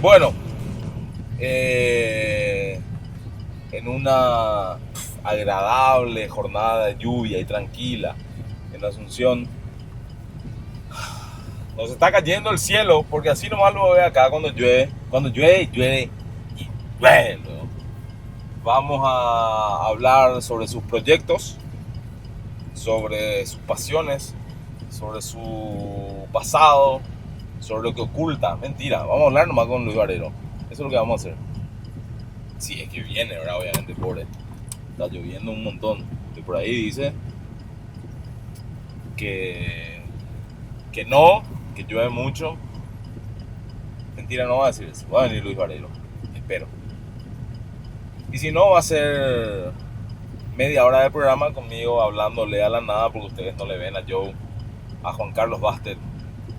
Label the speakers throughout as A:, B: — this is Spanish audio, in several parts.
A: Bueno, en una agradable jornada de lluvia y tranquila en Asunción, nos está cayendo el cielo, porque así nomás lo ve acá cuando llueve, y llueve. ¿No? Vamos a hablar sobre sus proyectos, sobre sus pasiones, sobre su pasado, sobre lo que oculta. Mentira, vamos a hablar nomás con Luis Barrero. Eso es lo que vamos a hacer. Sí, es que viene, ¿verdad? Obviamente, pobre. Está lloviendo un montón. Y por ahí dice que no, que llueve mucho. Mentira, no va a decir eso. Va a venir Luis Barrero. Espero. Y si no, va a ser media hora de programa conmigo hablándole a la nada, porque ustedes no le ven a Joe, a Juan Carlos Bastet,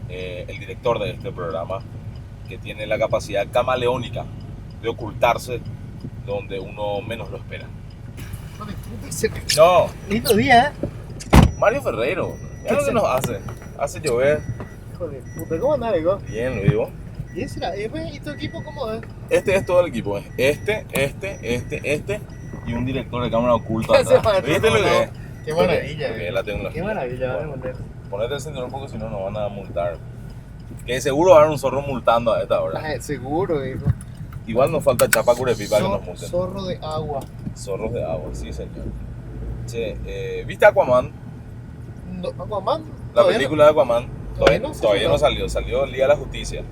A: el director de este programa, que tiene la capacidad camaleónica de ocultarse donde uno menos lo espera. No,
B: Lindo día,
A: Mario Ferrero, ¿qué es lo que nos hace? Hace llover.
B: hijo de puta, ¿cómo andás, Diego?
A: Bien, lo digo.
B: ¿Y ese era F? ¿Y tu equipo cómo es?
A: Este es todo el equipo. Este y un director de cámara oculto
B: ¿Qué hace,
A: atrás.
B: maestro?
A: ¿Viste lo que es?
B: Qué maravilla,
A: Porque la tecnología.
B: Qué maravilla, vale, poner.
A: Ponete el cinturón porque si no nos van a multar. Que seguro va a haber un zorro multando a esta hora.
B: Seguro, hijo.
A: Igual nos falta chapa curepipa que nos multen.
B: Zorro de agua.
A: Zorros de agua, sí señor. Che, ¿viste Aquaman?
B: No, Aquaman.
A: La película de Aquaman.
B: Todavía no
A: salió. Salió el Día de la Justicia.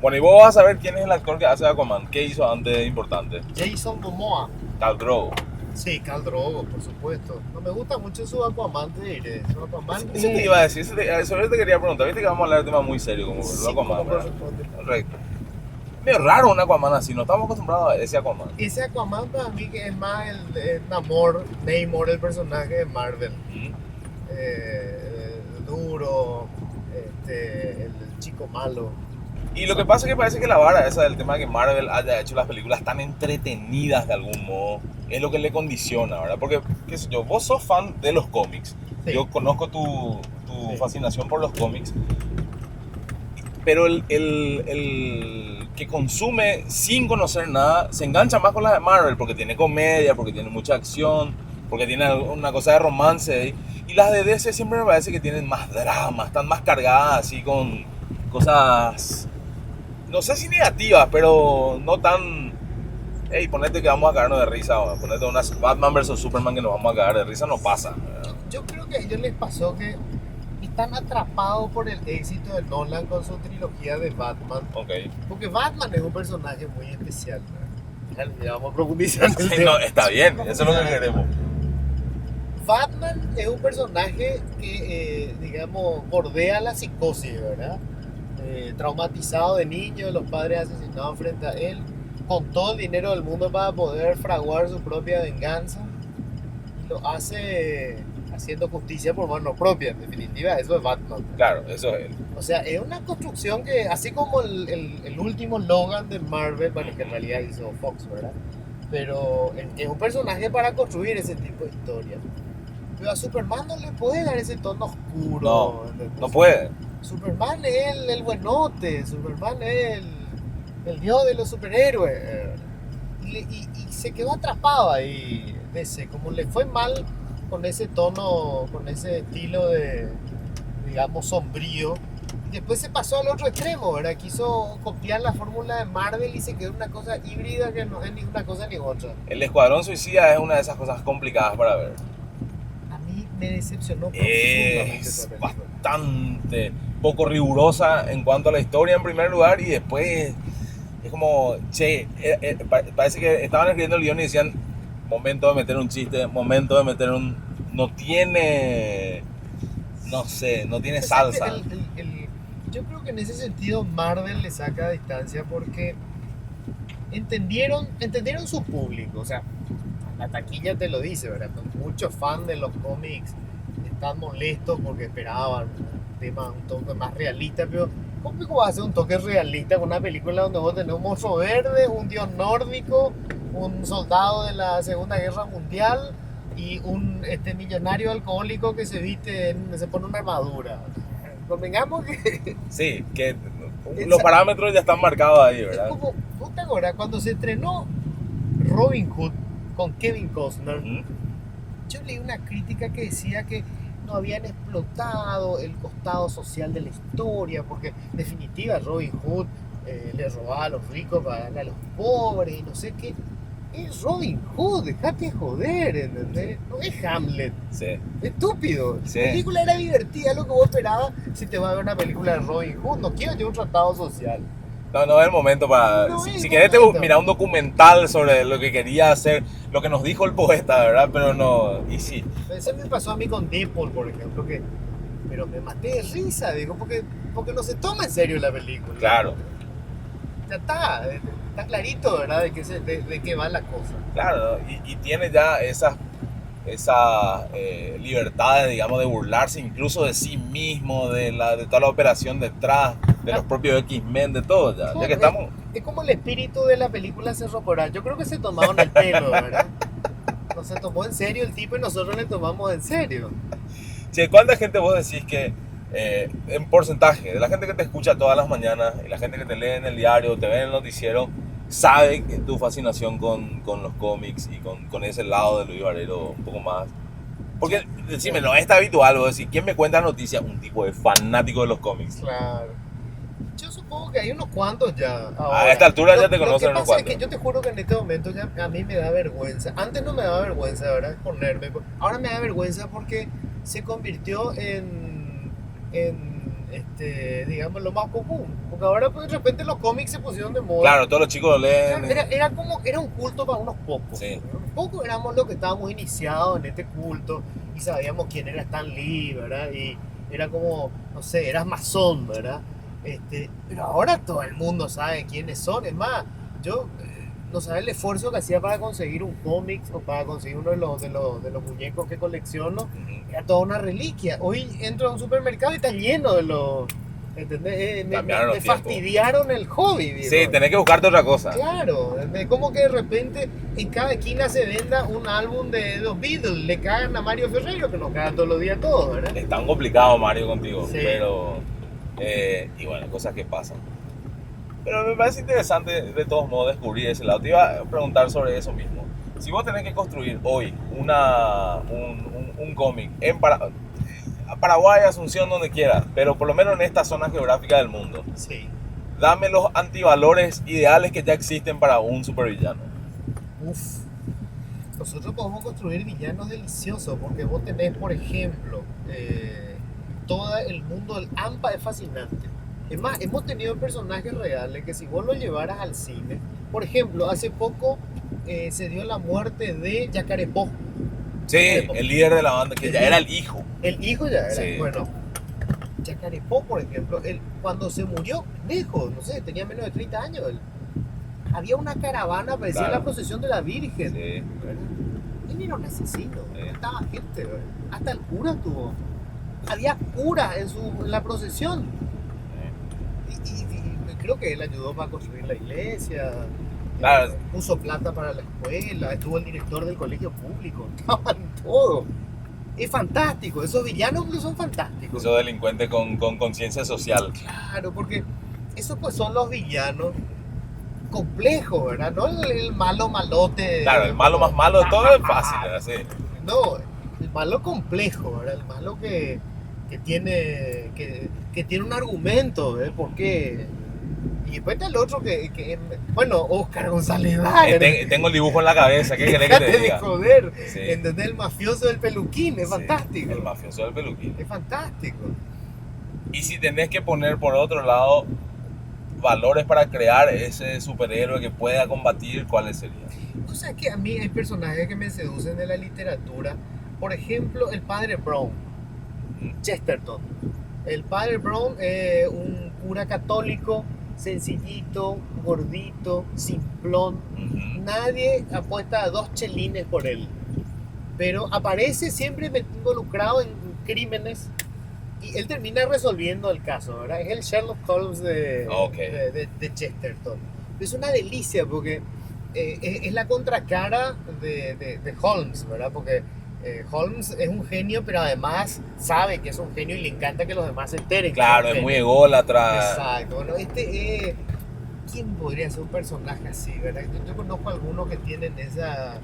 A: Bueno, y vos vas a saber quién es el actor que hace Aquaman. ¿Qué hizo antes de importante?
B: Jason Momoa.
A: Khal Drogo.
B: Sí, Khal Drogo, por supuesto. No me gusta mucho su Aquaman, te diré. Su Aquaman.
A: Eso te iba a decir, sobre eso te quería preguntar. Viste que vamos a hablar de temas muy serios como
B: Sí,
A: el Aquaman,
B: como
A: ¿verdad?
B: corresponde.
A: Correcto. Medio raro un Aquaman así, no estamos acostumbrados a ese Aquaman.
B: Ese Aquaman para mí que es más el Namor, el personaje de Marvel. Duro, el chico malo.
A: Y lo que pasa es que parece que la vara esa del tema de que Marvel haya hecho las películas tan entretenidas de algún modo es lo que le condiciona, ¿verdad? Porque, qué sé yo, vos sos fan de los cómics.
B: Sí.
A: Yo conozco tu
B: Sí.
A: fascinación por los cómics. Pero el que consume sin conocer nada se engancha más con las de Marvel porque tiene comedia, porque tiene mucha acción, porque tiene una cosa de romance. Y las de DC siempre me parece que tienen más drama, están más cargadas así con cosas, no sé si negativas, pero no tan... Hey, ponete que vamos a cagarnos de risa, ponete una Batman vs Superman que nos vamos a cagar de risa, no pasa.
B: Yo creo que a ellos les pasó que están atrapados por el éxito de Nolan con su trilogía de Batman.
A: Ok.
B: Porque Batman es un personaje muy especial, ¿verdad? Ya vamos a profundizar en el
A: Sí,
B: tema.
A: no, está bien, eso es lo que queremos.
B: Batman es un personaje que, digamos, bordea la psicosis, ¿verdad? Traumatizado de niño, los padres asesinados frente a él, con todo el dinero del mundo para poder fraguar su propia venganza, y lo hace haciendo justicia por mano propia, en definitiva, eso es Batman.
A: Claro, eso es él.
B: O sea, es una construcción que, así como el último Logan de Marvel, bueno, que en realidad hizo Fox, ¿verdad? Pero es un personaje para construir ese tipo de historias. Pero a Superman no le puede dar ese tono oscuro.
A: No puede.
B: Superman es el buenote, Superman es el dios de los superhéroes. Y se quedó atrapado ahí, como le fue mal con ese tono, con ese estilo de, digamos, sombrío. Y después se pasó al otro extremo, ¿verdad? Quiso copiar la fórmula de Marvel y se quedó una cosa híbrida que no es ni una cosa ni otra.
A: El Escuadrón Suicida es una de esas cosas complicadas para ver.
B: A mí me decepcionó profundamente
A: Es
B: esa película.
A: bastante poco rigurosa en cuanto a la historia en primer lugar, y después es como, che, parece que estaban escribiendo el guión y decían, momento de meter un chiste, momento de meter un... No tiene, no sé, no tiene
B: Pues
A: salsa.
B: yo creo que en ese sentido Marvel le saca distancia porque entendieron su público. O sea, la taquilla te lo dice, ¿verdad? Muchos fans de los cómics están molestos porque esperaban un toque más realista, pero ¿cómo vas a hacer un toque realista con una película donde vos tenés un monstruo verde, un dios nórdico, un soldado de la Segunda Guerra Mundial y un millonario alcohólico que se pone una armadura? convengamos que
A: Sí, que los parámetros ya están marcados ahí,
B: es
A: ¿verdad?
B: como, ¿no te acuerdas? Cuando se estrenó Robin Hood con Kevin Costner,
A: Ujú.
B: yo leí una crítica que decía que no habían explotado el costado social de la historia, porque en definitiva Robin Hood le robaba a los ricos para darle a los pobres y no sé qué. Es Robin Hood, dejate de joder, ¿entendés? No es Hamlet.
A: Sí,
B: Estúpido.
A: Sí.
B: La película era divertida, es lo que vos esperabas si te vas a ver una película de Robin Hood. No quiero yo un tratado social.
A: no es el momento para...
B: No es
A: si
B: el
A: querés,
B: momento.
A: mira un documental sobre lo que quería hacer, lo que nos dijo el poeta, ¿verdad? Pero no, y sí,
B: Eso me pasó a mí con Deadpool, por ejemplo, que... Pero me maté de risa, digo, porque no se toma en serio la película.
A: claro,
B: Ya está clarito, ¿verdad? De qué va la cosa.
A: claro, ¿no? Y tiene ya esas libertades, digamos, de burlarse incluso de sí mismo, de toda la operación detrás, de los propios X-Men, de todo, ya
B: Claro,
A: que estamos...
B: es como el espíritu de la película Cerro Coral. Yo creo que se tomaron el pelo, ¿verdad? No se tomó en serio el tipo y nosotros le tomamos en serio.
A: Che, ¿cuánta gente vos decís que, en porcentaje, de la gente que te escucha todas las mañanas y la gente que te lee en el diario, te ve en el noticiero, sabe que tu fascinación con los cómics y con ese lado de Luis Barrero un poco más? Porque, decime, no es tan habitual, vos decís, ¿quién me cuenta noticias? Un tipo de fanático de los cómics.
B: Claro. Yo supongo que hay unos cuantos ya.
A: A esta altura ya te
B: Lo
A: conocen
B: que
A: unos
B: pasa es
A: cuantos.
B: que yo te juro que en este momento ya a mí me da vergüenza. Antes no me daba vergüenza, ¿verdad? Ponerme. Ahora me da vergüenza porque se convirtió digamos, lo más común. Porque ahora pues, de repente los cómics se pusieron de moda.
A: Claro, todos los chicos lo leen.
B: Era un culto para unos pocos.
A: Sí.
B: Unos pocos éramos los que estábamos iniciados en este culto y sabíamos quién era Stan Lee, ¿verdad? Y era como, no sé, eras masón, ¿verdad? Pero ahora todo el mundo sabe quiénes son. Es más, yo no sabía el esfuerzo que hacía para conseguir un cómic o para conseguir uno de los muñecos que colecciono.
A: Ujú.
B: Era toda una reliquia. Hoy entro a un supermercado y está lleno de los... ¿Entendés?
A: Cambiaron los
B: Me
A: tiempos.
B: fastidiaron el hobby,
A: Sí,
B: viejo.
A: tenés que buscarte otra cosa.
B: Claro, es como que de repente en cada esquina se venda un álbum de los Beatles, le cagan a Mario Ferrero, que nos cagan todos los días todos, ¿verdad?
A: Es tan complicado, Mario, contigo.
B: Sí.
A: Pero, y bueno, cosas que pasan. Pero me parece interesante, de todos modos, descubrir ese lado. Te iba a preguntar sobre eso mismo. Si vos tenés que construir hoy un cómic en Paraguay, Asunción, donde quieras, pero por lo menos en esta zona geográfica del mundo,
B: Sí.
A: dame los antivalores ideales que ya existen para un supervillano.
B: Uf. Nosotros podemos construir villanos deliciosos, porque vos tenés, por ejemplo, todo el mundo del AMPA es fascinante. Es más, hemos tenido personajes reales que si vos lo llevaras al cine, por ejemplo, hace poco se dio la muerte de Yacarepó.
A: Sí, el líder de la banda, que ya era el hijo.
B: El hijo ya era.
A: Sí.
B: Bueno, Yacarepó, por ejemplo, cuando se murió, lejos, no sé, tenía menos de 30 años. Había una caravana, parecía
A: Claro.
B: la procesión de la Virgen.
A: Sí.
B: ¿verdad? Él era un asesino,
A: Sí.
B: mataba gente, ¿verdad? Hasta el cura tuvo. Había cura en la procesión. Y creo que él ayudó para construir la iglesia.
A: Claro.
B: Puso plata para la escuela, estuvo el director del colegio público, estaban todo. Es fantástico, esos villanos son fantásticos.
A: Esos delincuentes con conciencia social.
B: Claro, porque esos pues son los villanos complejos, ¿verdad? No el malo malote.
A: Claro, el malo más malo de todo es fácil, ¿verdad? Sí.
B: No, el malo complejo, ¿verdad? El malo que tiene un argumento, ¿verdad? ¿Por qué? Y después está el otro bueno, Oscar González Wagner.
A: Tengo el dibujo en la cabeza, ¿qué querés que
B: Déjate
A: te
B: de
A: diga?
B: joder.
A: Sí.
B: ¿Entendés? El mafioso del peluquín, es
A: Sí,
B: fantástico.
A: El mafioso del peluquín.
B: Es fantástico.
A: Y si tenés que poner por otro lado valores para crear ese superhéroe que pueda combatir, ¿cuáles serían?
B: O sea que a mí hay personajes que me seducen de la literatura. Por ejemplo, el padre Brown, Chesterton. El padre Brown es un cura católico, sencillito, gordito, simplón.
A: Ujú.
B: Nadie apuesta a 2 chelines por él. Pero aparece siempre involucrado en crímenes y él termina resolviendo el caso, ¿verdad? Es el Sherlock Holmes
A: Ok.
B: de Chesterton. Es una delicia porque es la contracara de Holmes, ¿verdad? Porque Holmes es un genio, pero además sabe que es un genio y le encanta que los demás se enteren.
A: Claro,
B: que
A: es
B: un
A: muy
B: genio.
A: ególatra.
B: Exacto. Bueno, ¿quién podría ser un personaje así, verdad? Yo conozco algunos que tienen esa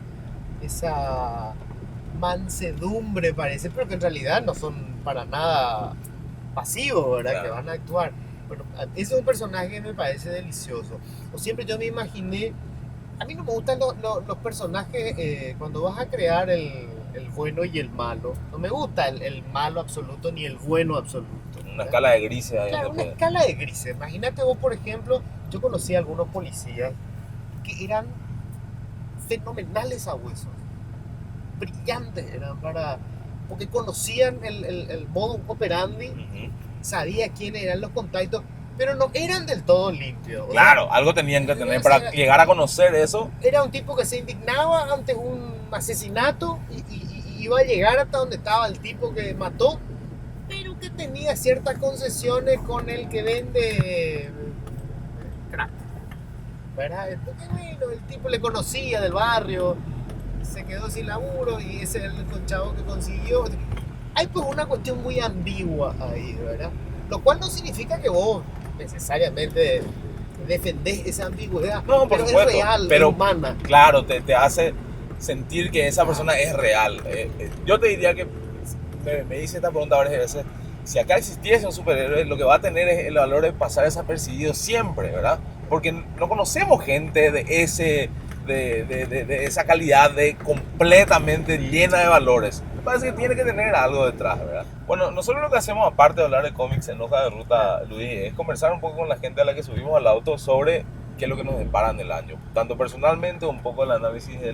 B: mansedumbre, parece, pero que en realidad no son para nada pasivos, ¿verdad?
A: Claro.
B: Que van a actuar. Bueno, ese es un personaje que me parece delicioso. O siempre yo me imaginé. A mí no me gustan los personajes cuando vas a crear el bueno y el malo. No me gusta el malo absoluto ni el bueno absoluto.
A: Una
B: ¿verdad?
A: escala de grises ahí
B: Claro,
A: donde
B: una
A: puede.
B: escala de grises. Imagínate vos, por ejemplo, yo conocí a algunos policías que eran fenomenales a huesos. Brillantes eran porque conocían el modus operandi,
A: Ujú.
B: sabía quiénes eran los contactos, pero no eran del todo limpios. O sea,
A: Claro, algo tenían que tener para llegar a conocer eso.
B: era un tipo que se indignaba ante un asesinato y iba a llegar hasta donde estaba el tipo que mató, pero que tenía ciertas concesiones con el que vende crack. ¿Verdad? Porque bueno, el tipo le conocía del barrio, se quedó sin laburo y ese es el conchavo que consiguió. Hay pues una cuestión muy ambigua ahí, ¿verdad? Lo cual no significa que vos necesariamente defendés esa ambigüedad,
A: No, por
B: pero
A: supuesto,
B: es real,
A: pero
B: es humana.
A: claro, te hace sentir que esa persona es real. Yo te diría que me hice esta pregunta varias veces. Si acá existiese un superhéroe, lo que va a tener es el valor de pasar desapercibido siempre, ¿verdad? Porque no conocemos gente de esa calidad, de completamente llena de valores. Me parece que tiene que tener algo detrás, ¿verdad? Bueno, nosotros lo que hacemos, aparte de hablar de cómics en Hoja de Ruta, Luis, es conversar un poco con la gente a la que subimos al auto sobre qué es lo que nos depara en el año. Tanto personalmente, un poco el análisis de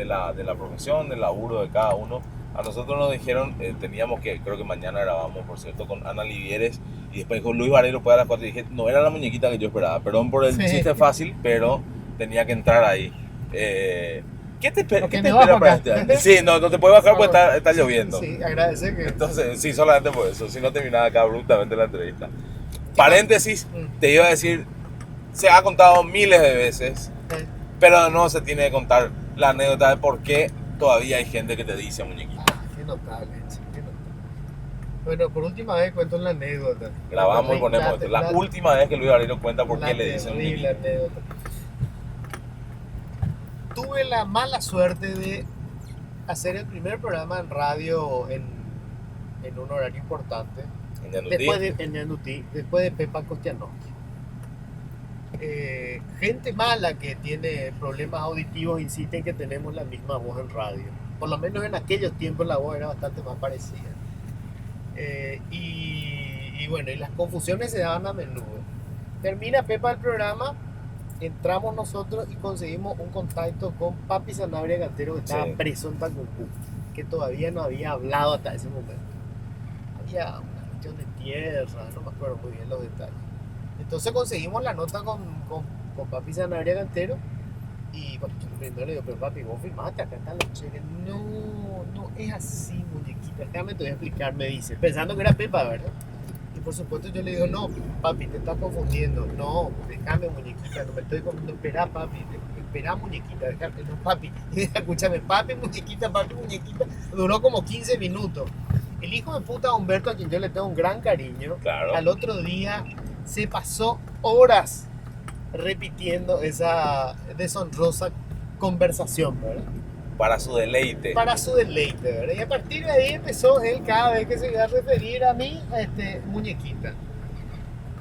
A: la profesión, del laburo de cada uno. A nosotros nos dijeron, teníamos que, creo que mañana grabamos, por cierto, con Ana Livieres, y después dijo Luis Varelo puede a las 4 y dije, no era la muñequita que yo esperaba, perdón por el
B: Sí.
A: chiste fácil, pero tenía que entrar ahí. ¿Qué te
B: Ok,
A: espera
B: me bajo
A: para
B: acá.
A: este año? Sí, no te puedes bajar porque está lloviendo.
B: Sí, agradecer que...
A: Entonces, sí, solamente por eso, si no terminaba acá abruptamente la entrevista. Paréntesis, te iba a decir, se ha contado miles de veces, pero no se tiene que contar la anécdota de por qué todavía hay gente que te dice muñequita.
B: Qué notable, che, qué notable. Bueno, por última vez cuento la anécdota.
A: Grabamos y ponemos esto. La última vez que Luis Varelo cuenta por qué le dicen
B: terrible
A: muñequita.
B: anécdota. Tuve la mala suerte de hacer el primer programa en radio en un horario importante.
A: En Yanutí.
B: En Yanutí, después de Pepa Kostianowski. Gente mala que tiene problemas auditivos insiste en que tenemos la misma voz en radio. Por lo menos en aquellos tiempos la voz era bastante más parecida. Y bueno, y las confusiones se daban a menudo. Termina Pepa el programa, entramos nosotros y conseguimos un contacto con Papi Sanabria Cantero, que estaba preso en Tacumbú, que todavía no había hablado hasta ese momento. Había una cuestión de tierra, no me acuerdo muy bien los detalles. Entonces conseguimos la nota con Papi Sanabria Cantero y bueno, yo primero le digo, pero papi, vos firmaste, acá están los cheques. No es así, muñequita, déjame te voy a explicar, me dice, pensando que era Pepa, ¿verdad? Y por supuesto yo le digo, no, papi, te estás confundiendo, no, déjame, muñequita, no me estoy confundiendo, espera, papi, espera, muñequita, déjame, no, papi, escúchame, papi, muñequita, duró como 15 minutos. El hijo de puta Humberto, a quien yo le tengo un gran cariño,
A: claro,
B: al otro día se pasó horas repitiendo esa deshonrosa conversación, ¿verdad?
A: Para su deleite.
B: Para su deleite, ¿verdad? Y a partir de ahí empezó él cada vez que se iba a referir a mí, muñequita.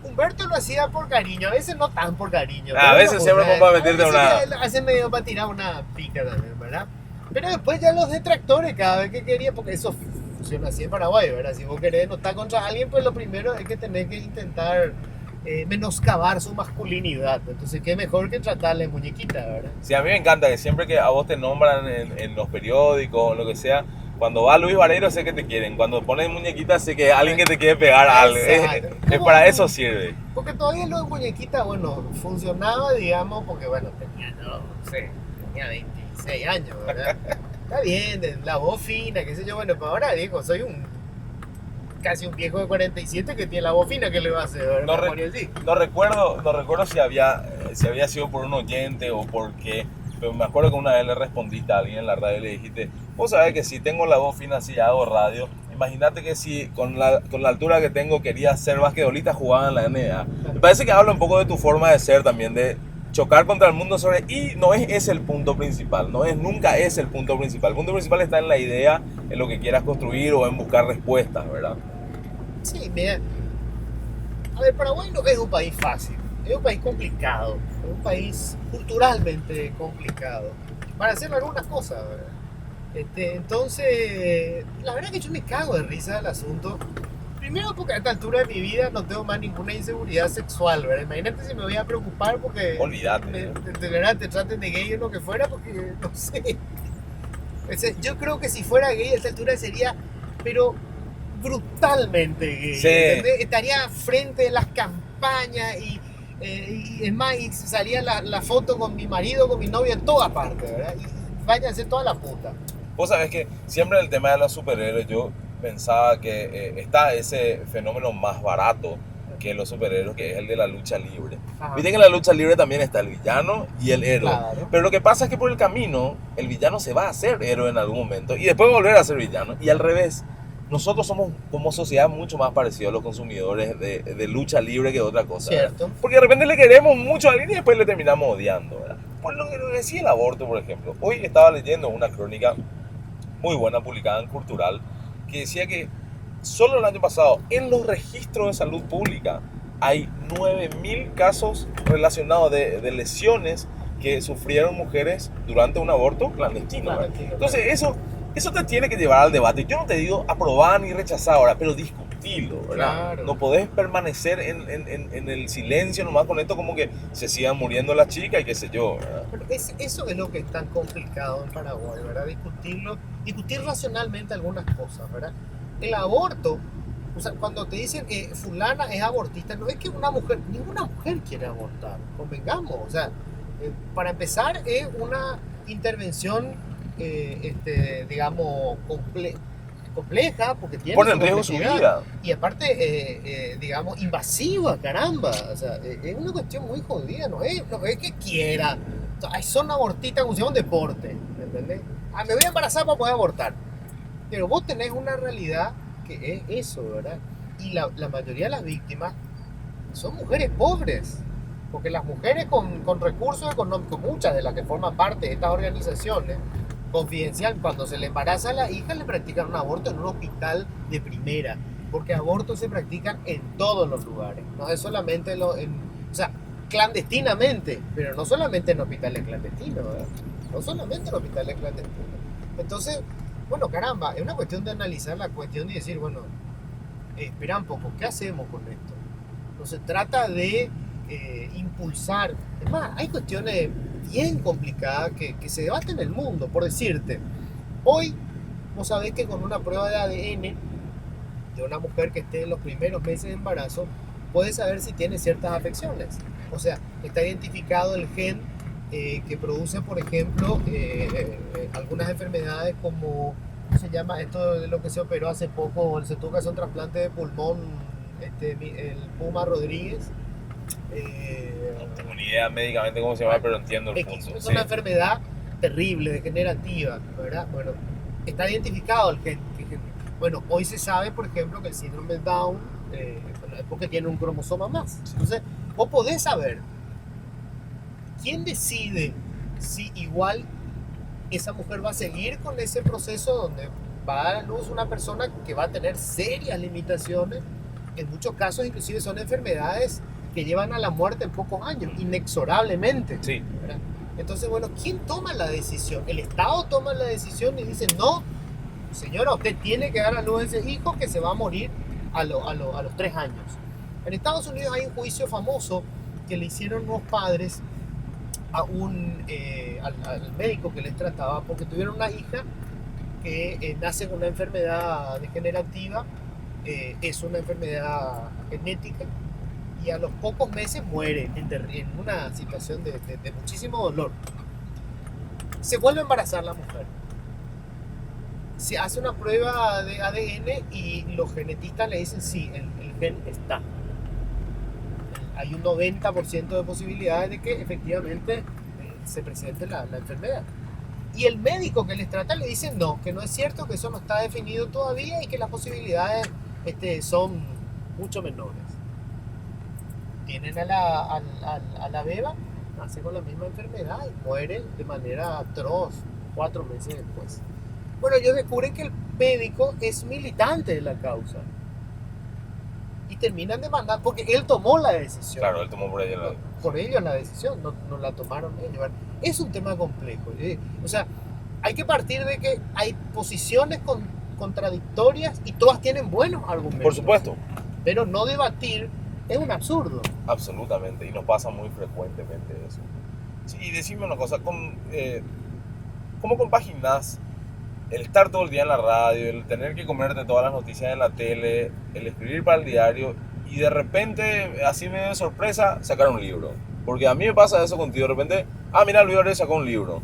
B: Humberto lo hacía por cariño, a veces no tan por cariño.
A: A veces siempre para meterte una...
B: Hace medio para tirar una pica también, ¿verdad? Pero después ya los detractores cada vez que quería, porque eso funciona así en Paraguay, ¿verdad? Si vos querés notar contra alguien, pues lo primero es que tenés que intentar menoscabar su masculinidad. Entonces, qué mejor que tratarle muñequita, ¿verdad?
A: Sí, a mí me encanta que siempre que a vos te nombran en los periódicos o lo que sea, cuando va Luis Varelo sé que te quieren, cuando ponen muñequita sé que alguien que te quiere pegar algo. Para eso sirve.
B: Porque todavía lo de muñequita, bueno, funcionaba, digamos, porque bueno, tenía 26 años, ¿verdad? Está bien, la voz fina, qué sé yo, bueno, pero ahora viejo, soy casi un viejo de 47 que tiene la voz fina, que le va a hacer, ¿verdad?
A: No recuerdo si había sido por un oyente o porque, pero me acuerdo que una vez le respondiste a alguien en la radio y le dijiste, Vos sabés que si tengo la voz fina así, hago radio. Imagínate que si con la altura que tengo quería ser basquetbolista, jugaba en la NBA. Me parece que habla un poco de tu forma de ser también, de chocar contra el mundo sobre... Y no es ese el punto principal, nunca es el punto principal. El punto principal está en la idea, en lo que quieras construir o en buscar respuestas, ¿verdad?
B: Sí, mira, a ver, Paraguay no es un país fácil, es un país complicado, es un país culturalmente complicado, para hacer algunas cosas, ¿verdad? Entonces, la verdad es que yo me cago de risa del asunto. Primero porque a esta altura de mi vida no tengo más ninguna inseguridad sexual, ¿verdad? Imagínate si me voy a preocupar porque
A: Olvídate.
B: de verdad te traten de gay o lo que fuera, porque no sé. Yo creo que si fuera gay a esta altura sería, pero brutalmente gay.
A: Sí.
B: ¿Entendés? Estaría frente de las campañas y es más, y salía la foto con mi marido, con mi novia en todas partes, ¿verdad? Y váyanse toda la puta.
A: Vos sabés que siempre en el tema de los superhéroes yo pensaba que está ese fenómeno más barato que los superhéroes, que es el de la lucha libre.
B: Ajá.
A: Viste que en la lucha libre también está el villano y el héroe.
B: Claro.
A: Pero lo que pasa es que por el camino el villano se va a hacer héroe en algún momento y después volver a ser villano. Y al revés, nosotros somos como sociedad mucho más parecidos a los consumidores de lucha libre que de otra cosa.
B: Cierto.
A: ¿Verdad? Porque de repente le queremos mucho a alguien y después le terminamos odiando, ¿verdad? Por lo que decía el aborto, por ejemplo. Hoy estaba leyendo una crónica muy buena publicada en Cultural que decía que solo el año pasado en los registros de salud pública hay 9.000 casos relacionados de lesiones que sufrieron mujeres durante un aborto clandestino.
B: Clandestino.
A: Entonces eso te tiene que llevar al debate. Yo no te digo aprobar ni rechazar ahora, pero discutirlo, ¿verdad?
B: Claro.
A: No podés permanecer en el silencio nomás con esto como que se sigan muriendo las chicas y qué sé yo, ¿verdad?
B: Pero eso es lo que es tan complicado en Paraguay, ¿verdad? Discutir racionalmente algunas cosas, ¿verdad? El aborto, o sea, cuando te dicen que fulana es abortista, no es que ninguna mujer quiere abortar, convengamos, o sea, para empezar es una intervención, digamos, compleja, porque tiene
A: Pone
B: su
A: en riesgo su
B: complejidad.
A: vida.
B: Y aparte, digamos, invasiva, caramba. O sea, es una cuestión muy jodida, no es que quiera. O sea, son abortistas como si fuera un deporte, ¿me entendés? Ah, me voy a embarazar para poder abortar. Pero vos tenés una realidad que es eso, ¿verdad? Y la mayoría de las víctimas son mujeres pobres. Porque las mujeres con recursos económicos, muchas de las que forman parte de estas organizaciones, confidencial, cuando se le embaraza a la hija le practican un aborto en un hospital de primera, porque abortos se practican en todos los lugares, no es solamente o sea, clandestinamente, pero no solamente en hospitales clandestinos, ¿verdad? No solamente en hospitales clandestinos. Entonces, bueno, caramba, es una cuestión de analizar la cuestión y decir, bueno, espera un poco, ¿qué hacemos con esto? No se trata de impulsar, es más, hay cuestiones bien complicadas que se debaten en el mundo. Por decirte, hoy vos sabés que con una prueba de ADN de una mujer que esté en los primeros meses de embarazo, puedes saber si tiene ciertas afecciones. O sea, está identificado el gen que produce, por ejemplo, algunas enfermedades como, ¿cómo se llama? Esto de lo que se operó hace poco, se tuvo que hacer un trasplante de pulmón, el Puma Rodríguez.
A: No tengo ni idea médicamente cómo se llama, pero entiendo el punto.
B: Es una enfermedad terrible, degenerativa, ¿verdad? Bueno, está identificado el gen. Bueno, hoy se sabe, por ejemplo, que el síndrome de Down es porque tiene un cromosoma más. Entonces, vos podés saber quién decide si igual esa mujer va a seguir con ese proceso donde va a dar a luz una persona que va a tener serias limitaciones. En muchos casos, inclusive, son enfermedades que llevan a la muerte en pocos años, inexorablemente.
A: Sí.
B: ¿Verdad? Entonces, bueno, ¿quién toma la decisión? El Estado toma la decisión y dice, no, señora, usted tiene que dar a luz a ese hijo que se va a morir a los 3 años. En Estados Unidos hay un juicio famoso que le hicieron unos padres a al médico que les trataba porque tuvieron una hija que nace con una enfermedad degenerativa, es una enfermedad genética, y a los pocos meses muere en una situación de muchísimo dolor. Se vuelve a embarazar la mujer. Se hace una prueba de ADN y los genetistas le dicen sí, el gen está. Hay un 90% de posibilidades de que efectivamente se presente la enfermedad. Y el médico que les trata le dice no, que no es cierto, que eso no está definido todavía y que las posibilidades son mucho menores. Tienen a la beba, nace con la misma enfermedad y muere de manera atroz 4 meses después. Bueno, ellos descubren que el médico es militante de la causa y terminan demandando porque él tomó la decisión.
A: Claro, él tomó
B: Por ellos la decisión, no la tomaron ellos. Es un tema complejo. O sea, hay que partir de que hay posiciones contradictorias y todas tienen buenos argumentos.
A: Por supuesto.
B: Pero no debatir es un absurdo.
A: Absolutamente, y nos pasa muy frecuentemente eso. Sí, y decime una cosa, ¿cómo compaginas el estar todo el día en la radio, el tener que comerte todas las noticias en la tele, el escribir para el diario y de repente, así medio de sorpresa, sacar un libro? Porque a mí me pasa eso contigo, de repente, mira, Luis Orellana sacó un libro.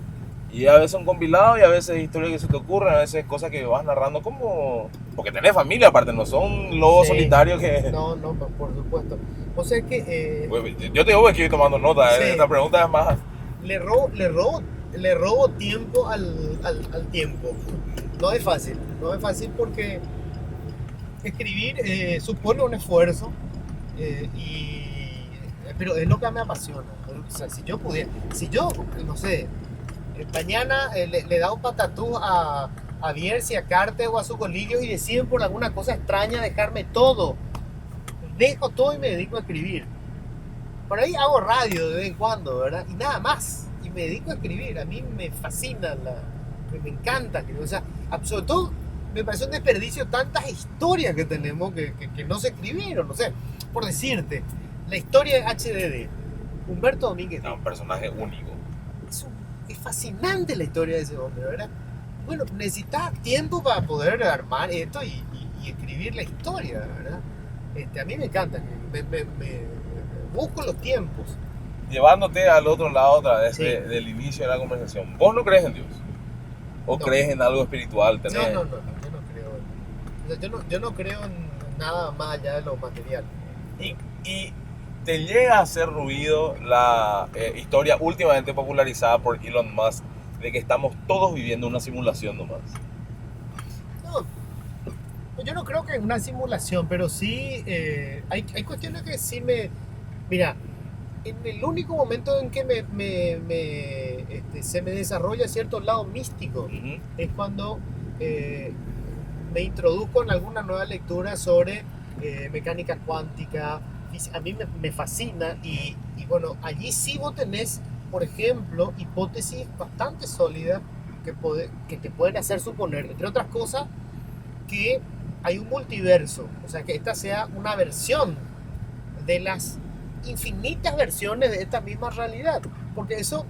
A: Y a veces son compilados y a veces historias que se te ocurren, a veces cosas que vas narrando como... Porque tenés familia aparte, no son lobos solitarios que...
B: No, por supuesto. O sea que...
A: Yo te digo que estoy tomando nota,
B: sí.
A: Esta pregunta es más...
B: Le robo tiempo al tiempo. No es fácil porque escribir supone un esfuerzo, pero es lo que me apasiona. O sea, si yo, no sé, mañana le da un patatús a Bierzi, a Carter o a su colillo y deciden por alguna cosa extraña dejarme todo. Dejo todo y me dedico a escribir. Por ahí hago radio de vez en cuando, ¿verdad? Y nada más. Y me dedico a escribir. A mí me fascina, me encanta escribir. O sea, sobre todo me parece un desperdicio tantas historias que tenemos que no se escribieron. No sé, por decirte, la historia de HDD. Humberto Domínguez.
A: Un personaje único.
B: Es fascinante la historia de ese hombre, ¿verdad? Bueno, necesitas tiempo para poder armar esto y escribir la historia, ¿verdad? A mí me encanta, me busco los tiempos.
A: Llevándote al otro lado otra vez del inicio de la conversación. ¿Vos no crees en Dios? ¿O crees en algo espiritual?
B: No, yo no creo. Yo no creo en nada más allá de lo material.
A: Y te llega a hacer ruido la historia últimamente popularizada por Elon Musk de que estamos todos viviendo una simulación nomás.
B: No, yo no creo que en una simulación, pero sí hay cuestiones que sí Mira, en el único momento en que se me desarrolla cierto lado místico es cuando me introduzco en alguna nueva lectura sobre mecánica cuántica. A mí me fascina y bueno, allí sí vos tenés, por ejemplo, hipótesis bastante sólidas que te pueden hacer suponer, entre otras cosas, que hay un multiverso, o sea, que esta sea una versión de las infinitas versiones de esta misma realidad, porque eso,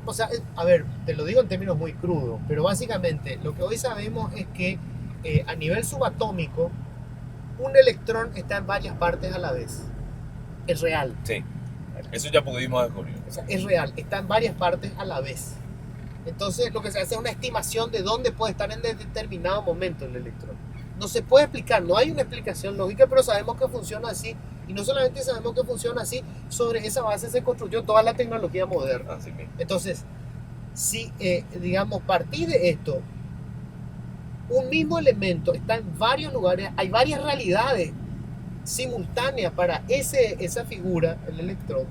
B: o sea, a ver, te lo digo en términos muy crudos, pero básicamente lo que hoy sabemos es que a nivel subatómico un electrón está en varias partes a la vez. Es real.
A: Sí, eso ya pudimos descubrir.
B: O sea, es real, está en varias partes a la vez. Entonces lo que se hace es una estimación de dónde puede estar en determinado momento el electrón. No se puede explicar, no hay una explicación lógica, pero sabemos que funciona así. Y no solamente sabemos que funciona así, sobre esa base se construyó toda la tecnología moderna.
A: Así mismo.
B: Entonces, si, digamos, partís de esto, un mismo elemento está en varios lugares, hay varias realidades simultáneas para esa figura, el electrón.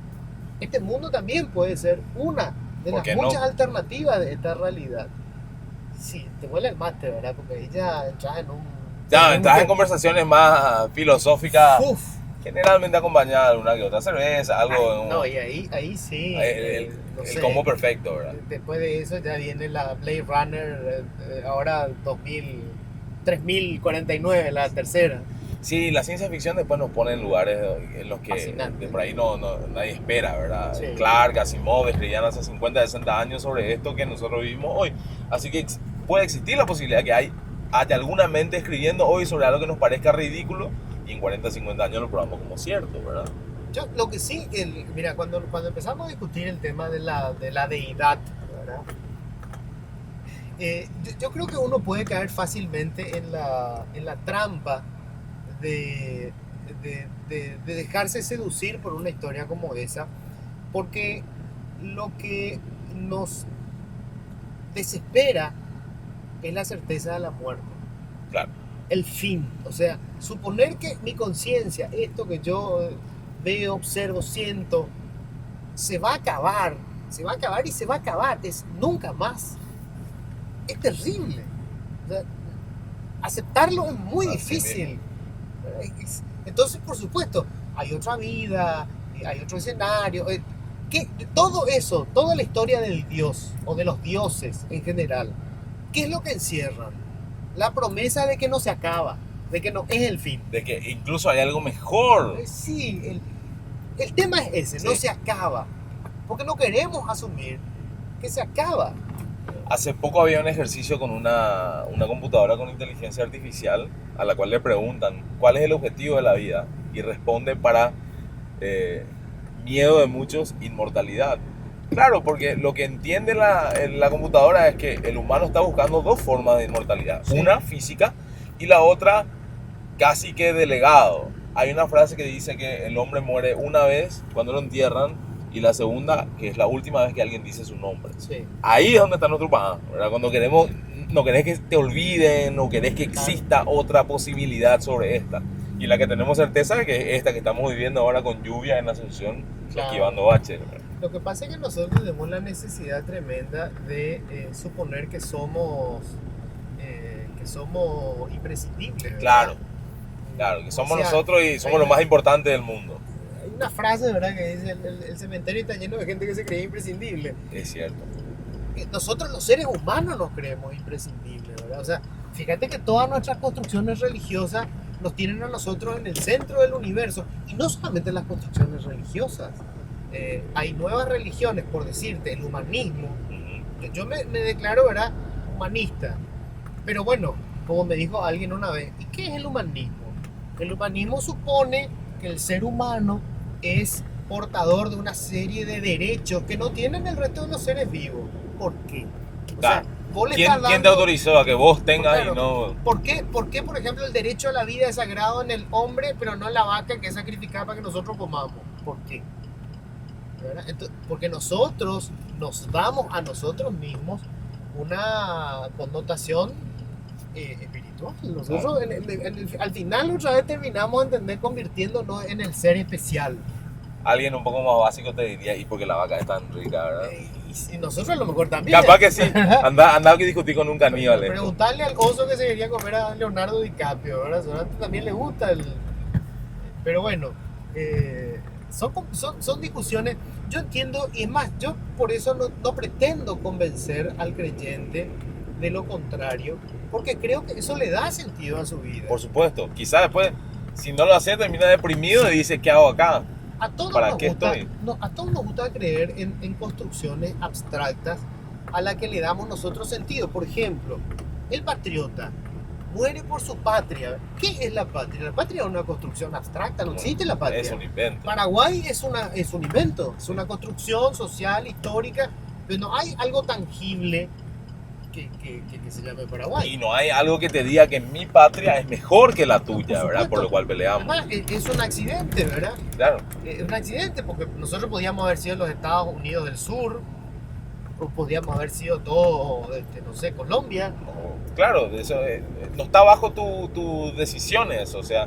B: Este mundo también puede ser una de las muchas alternativas de esta realidad. Sí, te huele el mate, ¿verdad? Porque ahí ya entras en un...
A: Ya, entras en conversaciones más filosóficas, generalmente acompañadas de una que otra cerveza, algo...
B: No, y ahí sí.
A: El combo perfecto, ¿verdad?
B: Después de eso ya viene la Blade Runner, ahora 3049, la tercera.
A: Sí, la ciencia ficción después nos pone en lugares en los que de por ahí nadie espera, ¿verdad?
B: Sí.
A: Clark, Asimov escribían hace 50, 60 años sobre esto que nosotros vivimos hoy. Así que puede existir la posibilidad que haya alguna mente escribiendo hoy sobre algo que nos parezca ridículo y en 40, 50 años lo probamos como cierto, ¿verdad?
B: Yo lo que sí, mira, cuando empezamos a discutir el tema de la deidad, ¿verdad? Yo creo que uno puede caer fácilmente en la trampa de dejarse seducir por una historia como esa, porque lo que nos desespera es la certeza de la muerte.
A: Claro.
B: El fin. O sea, suponer que mi conciencia, esto que yo veo, observo, siento, se va a acabar. Se va a acabar y se va a acabar. Es nunca más. Es terrible. O sea, aceptarlo es muy
A: Así
B: difícil. Entonces, por supuesto, hay otra vida, hay otro escenario. Todo eso, toda la historia del Dios o de los dioses en general, ¿qué es lo que encierran? La promesa de que no se acaba, de que no es el fin.
A: De que incluso hay algo mejor.
B: Sí, el tema es ese, no
A: Sí.
B: se acaba. Porque no queremos asumir que se acaba.
A: Hace poco había un ejercicio con una computadora con inteligencia artificial a la cual le preguntan cuál es el objetivo de la vida y responde para miedo de muchos, inmortalidad. Claro, porque lo que entiende la computadora es que el humano está buscando dos formas de inmortalidad.
B: Sí.
A: Una física y la otra casi que de legado. Hay una frase que dice que el hombre muere una vez cuando lo entierran y la segunda que es la última vez que alguien dice su nombre.
B: Sí.
A: Ahí es donde está nuestro pan, ¿verdad? Cuando queremos, no querés que te olviden, no querés que exista otra posibilidad sobre esta. Y la que tenemos certeza es que esta que estamos viviendo ahora con lluvia en Asunción,
B: Claro.
A: esquivando baches, ¿verdad?
B: Lo que pasa es que nosotros tenemos la necesidad tremenda de suponer que somos imprescindibles. ¿verdad?
A: Claro, claro, que somos
B: O sea,
A: nosotros y somos
B: hay
A: lo
B: una-
A: más importante del mundo.
B: Hay una frase, ¿verdad?, que dice: el cementerio está lleno de gente que se cree imprescindible.
A: Es cierto.
B: Nosotros los seres humanos nos creemos imprescindibles, ¿verdad? O sea, fíjate que todas nuestras construcciones religiosas nos tienen a nosotros en el centro del universo. Y no solamente las construcciones religiosas. Hay nuevas religiones, por decirte, el humanismo.
A: Ujú.
B: Yo me declaro, ¿verdad?, humanista. Pero bueno, como me dijo alguien una vez, ¿y qué es el humanismo? El humanismo supone que el ser humano es portador de una serie de derechos que no tienen el resto de los seres vivos. ¿Por qué? O
A: Claro.
B: sea, vos le
A: ¿Quién,
B: estás
A: quién te
B: dando-
A: autorizó a que vos tengas
B: Claro.
A: y no...?
B: ¿Por qué, por ejemplo, el derecho a la vida es sagrado en el hombre, pero no en la vaca que es sacrificada para que nosotros comamos? ¿Por qué? ¿Verdad? Porque nosotros nos damos a nosotros mismos una connotación espiritual. Nosotros al final otra vez terminamos convirtiéndonos en el ser especial.
A: Alguien un poco más básico te diría, y porque la vaca es tan rica, ¿verdad?
B: Y nosotros a lo mejor también.
A: Capaz que sí. Anda que discutir con un caníbal. esto.
B: Preguntarle al oso que se quería comer a Leonardo DiCaprio, ¿verdad? Seguramente también le gusta el... Pero bueno, son discusiones. Yo entiendo, y es más, yo por eso no pretendo convencer al creyente de lo contrario, porque creo que eso le da sentido a su vida.
A: Por supuesto. Quizás después, si no lo hace, termina deprimido y dice, ¿qué hago acá?
B: A todos
A: ¿Para
B: nos
A: qué
B: gusta,
A: estoy?
B: a todos nos gusta creer en construcciones abstractas a las que le damos nosotros sentido. Por ejemplo, el patriota muere por su patria. ¿Qué es la patria? La patria es una construcción abstracta, no existe la patria.
A: Es un invento.
B: Paraguay es un invento, es una construcción social, histórica, pero no hay algo tangible que se llame Paraguay.
A: Y no hay algo que te diga que mi patria es mejor que la tuya,
B: Por
A: ¿verdad?
B: supuesto.
A: Por lo cual peleamos.
B: Además, es un accidente, ¿verdad?
A: Claro.
B: Es un accidente porque nosotros podíamos haber sido los Estados Unidos del Sur, o podíamos haber sido todo, no sé, Colombia.
A: Claro, eso, no está bajo tus decisiones, o sea,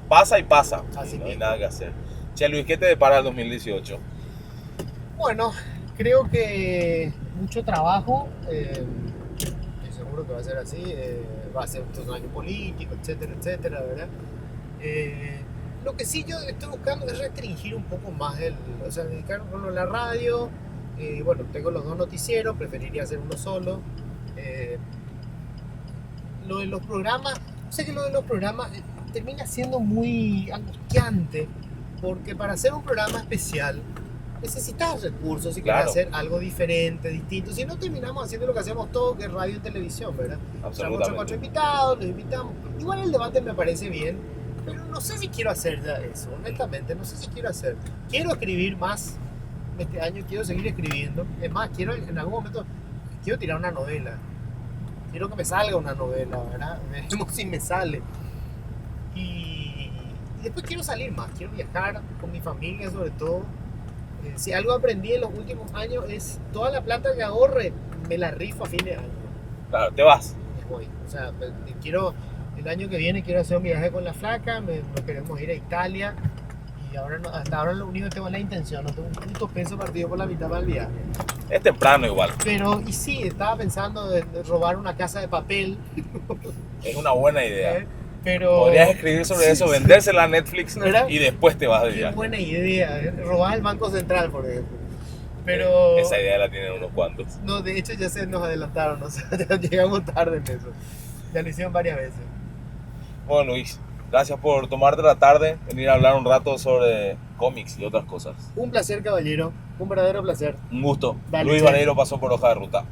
A: pasa y pasa.
B: Así
A: Y no hay
B: mismo.
A: nada que hacer. Che, Luis, ¿qué te depara el 2018?
B: Bueno, creo que mucho trabajo, estoy seguro que va a ser así, va a ser un año político, etcétera, etcétera, ¿verdad? Lo que sí yo estoy buscando es restringir un poco más o sea, dedicarme a la radio. Bueno, tengo los dos noticieros, preferiría hacer uno solo. Lo de los programas, sé que lo de los programas termina siendo muy angustiante, porque para hacer un programa especial necesitas recursos si quieres
A: Claro.
B: hacer algo diferente, distinto. Si no, terminamos haciendo lo que hacemos todo, que es radio y televisión, ¿verdad? Traemos
A: Absolutamente.
B: a 4 invitados, los invitamos. Igual el debate me parece bien, pero no sé si quiero hacer ya eso, honestamente, no sé si quiero hacer. Quiero escribir más este año, quiero seguir escribiendo. Es más, quiero en algún momento, quiero tirar una novela. Quiero que me salga una novela, ¿verdad? Veremos si me sale. Y después quiero salir más, quiero viajar con mi familia sobre todo. Si algo aprendí en los últimos años es toda la plata que ahorre, me la rifo a fin de año.
A: Claro, te vas.
B: Me voy. O sea, el año que viene quiero hacer un viaje con la flaca, nos queremos ir a Italia. Y ahora hasta ahora lo único que tengo es la intención, no tengo un puto peso partido por la mitad para el viaje.
A: Es temprano igual.
B: Pero, y sí, estaba pensando en robar una casa de papel.
A: Es una buena idea.
B: Pero...
A: Podrías escribir sobre eso, vendérsela a Netflix
B: ¿Verdad?
A: y después te vas de
B: Qué
A: viaje.
B: buena idea, robar el Banco Central, por ejemplo. Pero...
A: Esa idea la tienen unos cuantos.
B: No, de hecho ya se nos adelantaron, o sea, ya llegamos tarde en eso. Ya lo hicieron varias veces.
A: Bueno, Luis, gracias por tomarte la tarde, venir a hablar un rato sobre cómics y otras cosas.
B: Un placer, caballero. Un verdadero placer.
A: Un gusto.
B: Dale,
A: Luis
B: che.
A: Vareiro pasó por Hoja de Ruta.